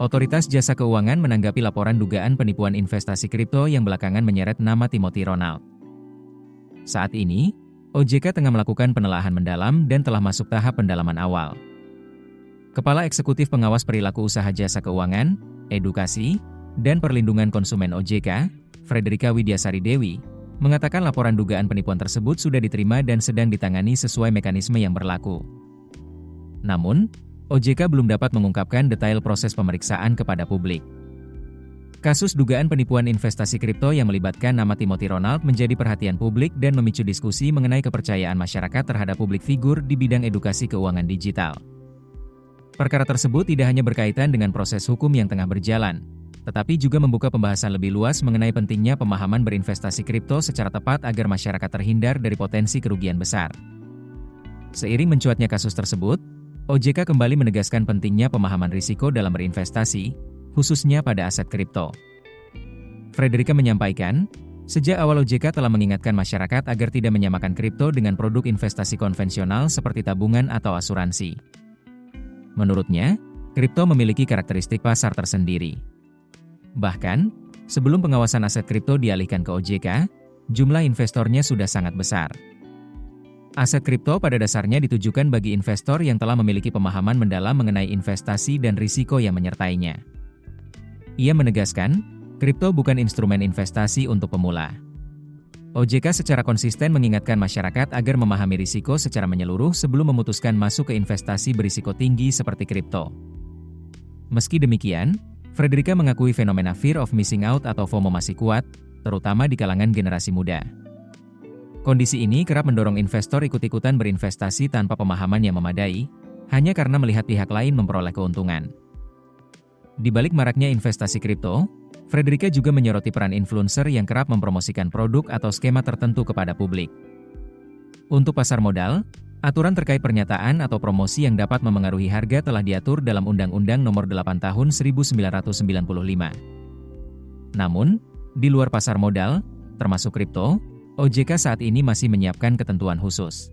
Otoritas Jasa Keuangan menanggapi laporan dugaan penipuan investasi kripto yang belakangan menyeret nama Timothy Ronald. Saat ini, OJK tengah melakukan penelaahan mendalam dan telah masuk tahap pendalaman awal. Kepala Eksekutif Pengawas Perilaku Usaha Jasa Keuangan, Edukasi, dan Perlindungan Konsumen OJK, Frederika Widyasari Dewi, mengatakan laporan dugaan penipuan tersebut sudah diterima dan sedang ditangani sesuai mekanisme yang berlaku. Namun, OJK belum dapat mengungkapkan detail proses pemeriksaan kepada publik. Kasus dugaan penipuan investasi kripto yang melibatkan nama Timothy Ronald menjadi perhatian publik dan memicu diskusi mengenai kepercayaan masyarakat terhadap publik figur di bidang edukasi keuangan digital. Perkara tersebut tidak hanya berkaitan dengan proses hukum yang tengah berjalan, tetapi juga membuka pembahasan lebih luas mengenai pentingnya pemahaman berinvestasi kripto secara tepat agar masyarakat terhindar dari potensi kerugian besar. Seiring mencuatnya kasus tersebut, OJK kembali menegaskan pentingnya pemahaman risiko dalam berinvestasi, khususnya pada aset kripto. Frederika menyampaikan, sejak awal OJK telah mengingatkan masyarakat agar tidak menyamakan kripto dengan produk investasi konvensional seperti tabungan atau asuransi. Menurutnya, kripto memiliki karakteristik pasar tersendiri. Bahkan, sebelum pengawasan aset kripto dialihkan ke OJK, jumlah investornya sudah sangat besar. Aset kripto pada dasarnya ditujukan bagi investor yang telah memiliki pemahaman mendalam mengenai investasi dan risiko yang menyertainya. Ia menegaskan, kripto bukan instrumen investasi untuk pemula. OJK secara konsisten mengingatkan masyarakat agar memahami risiko secara menyeluruh sebelum memutuskan masuk ke investasi berisiko tinggi seperti kripto. Meski demikian, Frederika mengakui fenomena fear of missing out atau FOMO masih kuat, terutama di kalangan generasi muda. Kondisi ini kerap mendorong investor ikut-ikutan berinvestasi tanpa pemahaman yang memadai, hanya karena melihat pihak lain memperoleh keuntungan. Di balik maraknya investasi kripto, Frederika juga menyoroti peran influencer yang kerap mempromosikan produk atau skema tertentu kepada publik. Untuk pasar modal, aturan terkait pernyataan atau promosi yang dapat memengaruhi harga telah diatur dalam Undang-Undang Nomor 8 Tahun 1995. Namun, di luar pasar modal, termasuk kripto, OJK saat ini masih menyiapkan ketentuan khusus.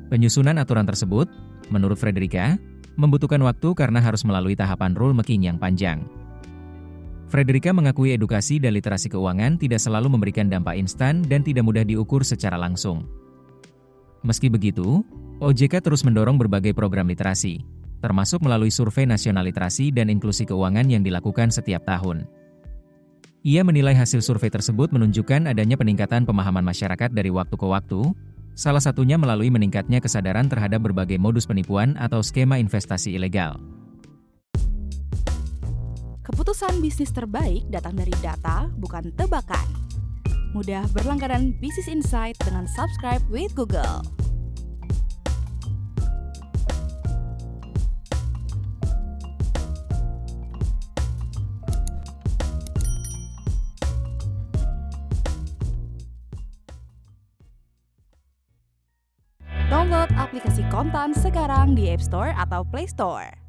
Penyusunan aturan tersebut, menurut Frederika, membutuhkan waktu karena harus melalui tahapan rulemaking yang panjang. Frederika mengakui edukasi dan literasi keuangan tidak selalu memberikan dampak instan dan tidak mudah diukur secara langsung. Meski begitu, OJK terus mendorong berbagai program literasi, termasuk melalui survei nasional literasi dan inklusi keuangan yang dilakukan setiap tahun. Ia menilai hasil survei tersebut menunjukkan adanya peningkatan pemahaman masyarakat dari waktu ke waktu, salah satunya melalui meningkatnya kesadaran terhadap berbagai modus penipuan atau skema investasi ilegal. Keputusan bisnis terbaik datang dari data, bukan tebakan. Mudah berlangganan Business Insight dengan subscribe with Google. Download aplikasi Kontan sekarang di App Store atau Play Store.